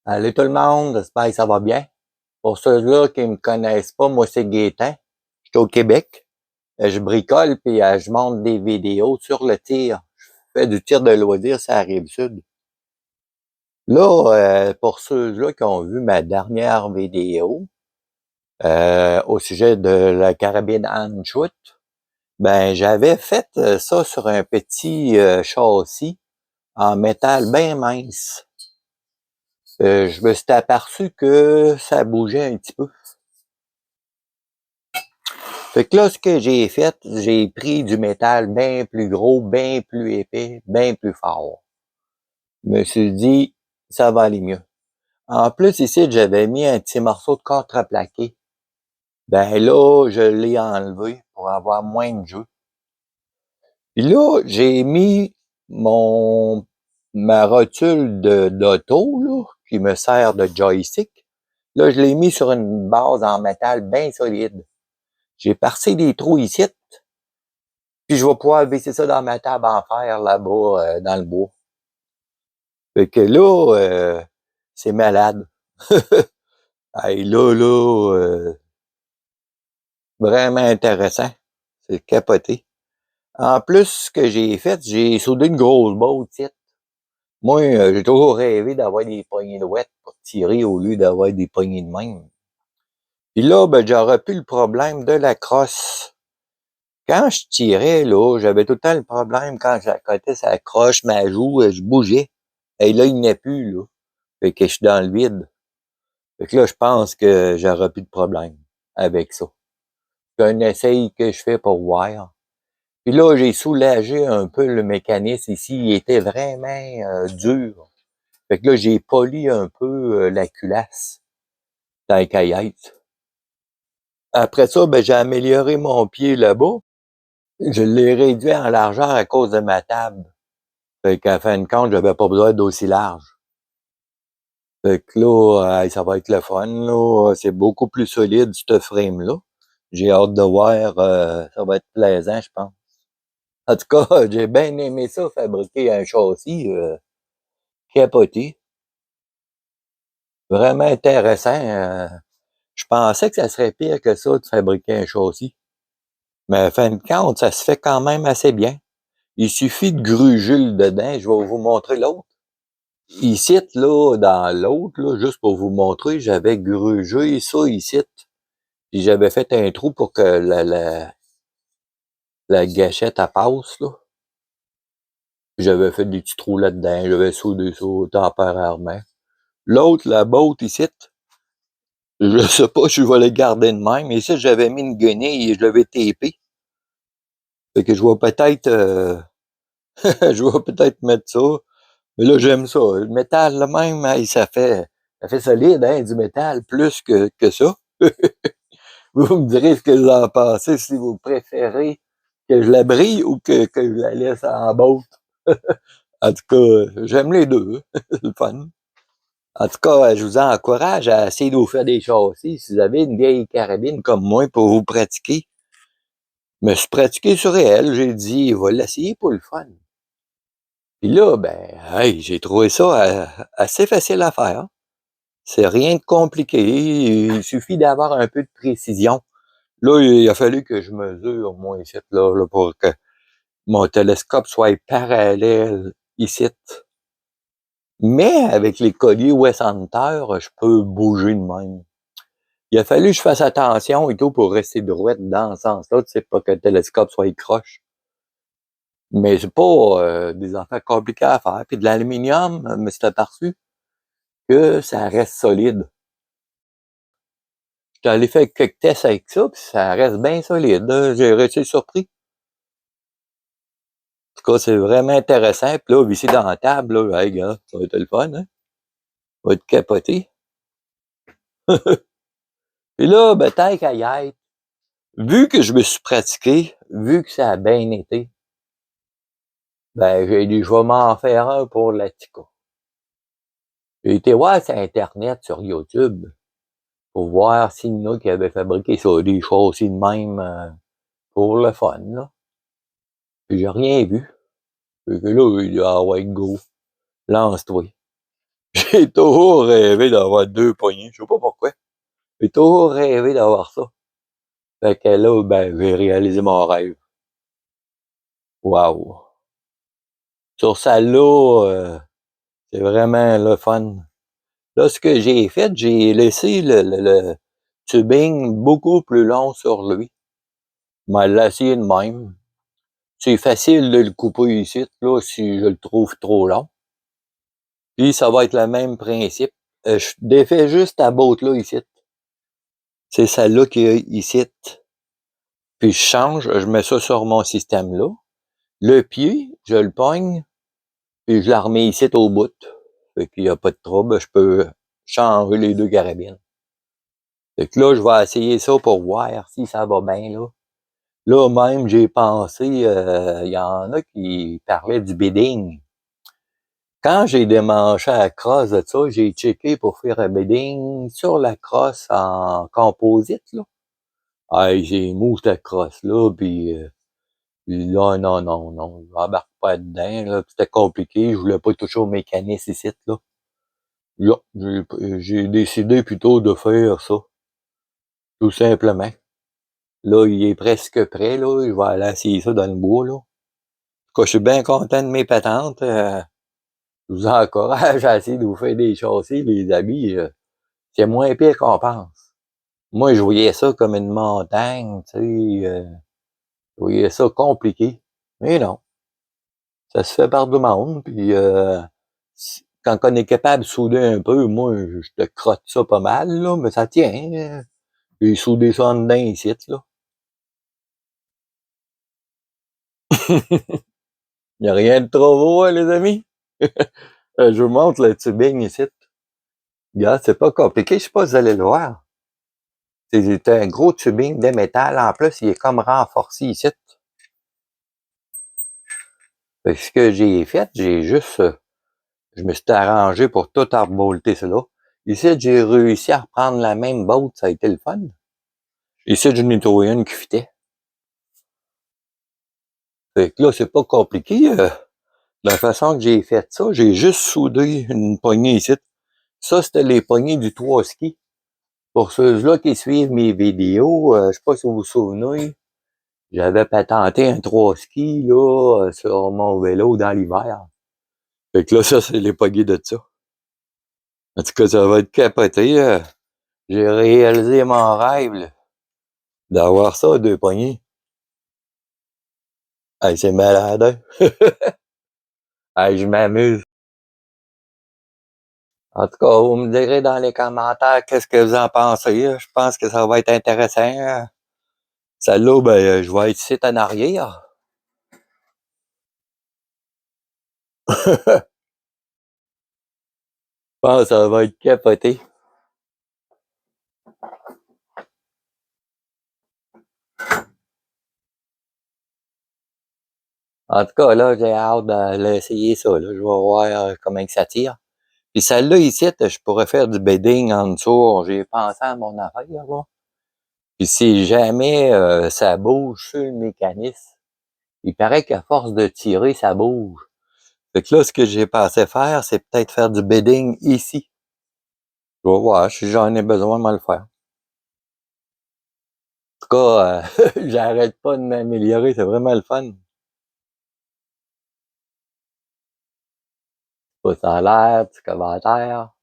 Allez tout le monde, j'espère que ça va bien. Pour ceux-là qui me connaissent pas, moi c'est Gaétan. Je suis au Québec. Je bricole puis je monte des vidéos sur le tir. Je fais du tir de loisir sur la Rive-Sud. Là, pour ceux-là qui ont vu ma dernière vidéo au sujet de la carabine Anshoot, ben j'avais fait ça sur un petit châssis en métal bien mince. Je me suis aperçu que ça bougeait un petit peu. Fait que là, ce que j'ai fait, j'ai pris du métal bien plus gros, bien plus épais, bien plus fort. Je me suis dit, ça va aller mieux. En plus, ici, j'avais mis un petit morceau de contreplaqué. Ben là, je l'ai enlevé pour avoir moins de jeu. Puis là, j'ai mis ma rotule d'auto, là, qui me sert de joystick. Là, je l'ai mis sur une base en métal bien solide. J'ai percé des trous ici. Puis je vais pouvoir baisser ça dans ma table en fer là-bas dans le bois. Fait que là, c'est malade. Hey, vraiment intéressant. C'est capoté. En plus, ce que j'ai fait, j'ai soudé une grosse botte ici. Moi, j'ai toujours rêvé d'avoir des poignées de ouette pour tirer au lieu d'avoir des poignées de même. Puis là, ben, j'aurais plus le problème de la crosse. Quand je tirais, là, j'avais tout le temps le problème quand j'accotais sa croche, ma joue, je bougeais. Et là, il n'est plus, là. Fait que je suis dans le vide. Fait que là, je pense que j'aurai plus de problème avec ça. C'est un essai que je fais pour voir. Puis là, j'ai soulagé un peu le mécanisme ici. Il était vraiment dur. Fait que là, j'ai poli un peu la culasse dans les caillettes. Après ça, ben, j'ai amélioré mon pied là-bas. Je l'ai réduit en largeur à cause de ma table. Fait qu'à fin de compte, j'avais pas besoin d'aussi large. Fait que là, ça va être le fun, là. C'est beaucoup plus solide, ce frame-là. J'ai hâte de voir, ça va être plaisant, je pense. En tout cas, j'ai bien aimé ça, fabriquer un châssis capoté. Vraiment intéressant. Je pensais que ça serait pire que ça de fabriquer un châssis. Mais à fin de compte, ça se fait quand même assez bien. Il suffit de gruger le dedans. Je vais vous montrer l'autre. Ici, là, dans l'autre, là, juste pour vous montrer, j'avais grugé ça ici. Puis j'avais fait un trou pour que la gâchette, elle passe, là. J'avais fait des petits trous là-dedans. J'avais soudé ça temporairement. L'autre, la botte ici, je sais pas si je vais le garder de même. Mais ici, j'avais mis une guenille et je l'avais tapé. Fait que je vais peut-être je vais peut-être mettre ça. Mais là, j'aime ça. Le métal, là même, hey, ça fait solide, hein, du métal, plus que ça. Vous me direz ce que vous en pensez, si vous préférez que je la brille ou que je la laisse en botte. En tout cas, j'aime les deux. C'est le fun. En tout cas, je vous encourage à essayer de vous faire des châssis. Si vous avez une vieille carabine comme moi pour vous pratiquer, je me suis pratiqué sur elle. J'ai dit, va l'essayer pour le fun. Puis là, ben, hey, j'ai trouvé ça assez facile à faire. C'est rien de compliqué. Il suffit d'avoir un peu de précision. Là, il a fallu que je mesure, moi, ici, là, pour que mon télescope soit parallèle ici. Mais avec les colliers West Hunter, je peux bouger de même. Il a fallu que je fasse attention et tout pour rester droite dans ce sens-là, tu sais, pas que le télescope soit croche. Mais c'est pas des affaires compliquées à faire. Puis de l'aluminium, je me suis aperçu que ça reste solide. J'étais allé faire quelques tests avec ça, puis ça reste bien solide. J'ai resté surpris. En tout cas, c'est vraiment intéressant. Puis là, visser dans la table, là, hey, gars, ça va être le fun, hein? Ça va être capoté. Puis là, ben, tant qu'à y être, vu que je me suis pratiqué, vu que ça a bien été, ben, j'ai dit, je vais m'en faire un pour l'Attica. J'ai été voir sur Internet, sur YouTube, pour voir s'il y en a qui avaient fabriqué ça, des châssis de même pour le fun, là. Puis j'ai rien vu. Fait que là, il dit, ah ouais, go, lance-toi. J'ai toujours rêvé d'avoir 2 poignées, je sais pas pourquoi. J'ai toujours rêvé d'avoir ça. Fait que là, ben, j'ai réalisé mon rêve. Wow! Sur celle-là, c'est vraiment le fun. Là, ce que j'ai fait, j'ai laissé le tubing beaucoup plus long sur lui. Je l'ai essayé de même. C'est facile de le couper ici, là, si je le trouve trop long. Puis ça va être le même principe. Je défais juste ta botte-là ici. C'est celle-là qui est ici. Puis je change, je mets ça sur mon système-là. Le pied, je le pogne, puis je la remets ici au bout. Fait qu'il n'y a pas de trouble, je peux changer les 2 carabines. Fait que là, je vais essayer ça pour voir si ça va bien, là. Là, même, j'ai pensé, il y en a qui parlaient du bidding. Quand j'ai démanché la crosse de ça, j'ai checké pour faire un bedding sur la crosse en composite, là. Hey, j'ai mou cette crosse-là, puis là, non, j'embarque pas dedans, là. C'était compliqué, je voulais pas toucher au mécanisme ici, là. Là, j'ai décidé plutôt de faire ça, tout simplement. Là, il est presque prêt, là. Je vais aller essayer ça dans le bois, là. En tout cas, je suis bien content de mes patentes. Je vous encourage à essayer de vous faire des châssis, les amis. C'est moins pire qu'on pense. Moi, je voyais ça comme une montagne, tu sais. Je voyais ça compliqué. Mais non, ça se fait par du monde. Puis quand on est capable de souder un peu, moi, je te crotte ça pas mal, là, mais ça tient. J'ai soudé ça en dedans ici, là. Il n'y a rien de trop beau, hein, les amis. Je vous montre le tubing ici. Regarde, c'est pas compliqué, je sais pas si vous allez le voir. C'est un gros tubing de métal. En plus, il est comme renforcé ici. Fait que ce que j'ai fait, j'ai juste, je me suis arrangé pour tout arbolter cela. Ici, j'ai réussi à reprendre la même botte, ça a été le fun. Ici, j'en ai trouvé une qui fitait. Fait que là, c'est pas compliqué. La façon que j'ai fait ça, j'ai juste soudé une poignée ici. Ça, c'était les poignées du 3 ski. Pour ceux-là qui suivent mes vidéos, je sais pas si vous vous souvenez, j'avais patenté un 3 ski là, sur mon vélo dans l'hiver. Fait que là, ça, c'est les poignées de ça. En tout cas, ça va être capoté. J'ai réalisé mon rêve là, d'avoir ça, 2 poignées. Hey, c'est malade, hein? Hey, je m'amuse. En tout cas, vous me direz dans les commentaires qu'est-ce que vous en pensez. Je pense que ça va être intéressant. Celle-là, ben, je vais être ici en arrière. Je pense que ça va être capoté. En tout cas, là, j'ai hâte de l'essayer ça. Là. Je vais voir comment que ça tire. Puis celle-là ici, je pourrais faire du bedding en dessous. J'ai pensé à mon affaire, là. Puis si jamais ça bouge sur le mécanisme, il paraît qu'à force de tirer, ça bouge. Fait que là, ce que j'ai pensé faire, c'est peut-être faire du bedding ici. Je vais voir, si j'en ai besoin, je vais le faire. En tout cas, j'arrête pas de m'améliorer, c'est vraiment le fun. Ça a l'air, petit commentaire.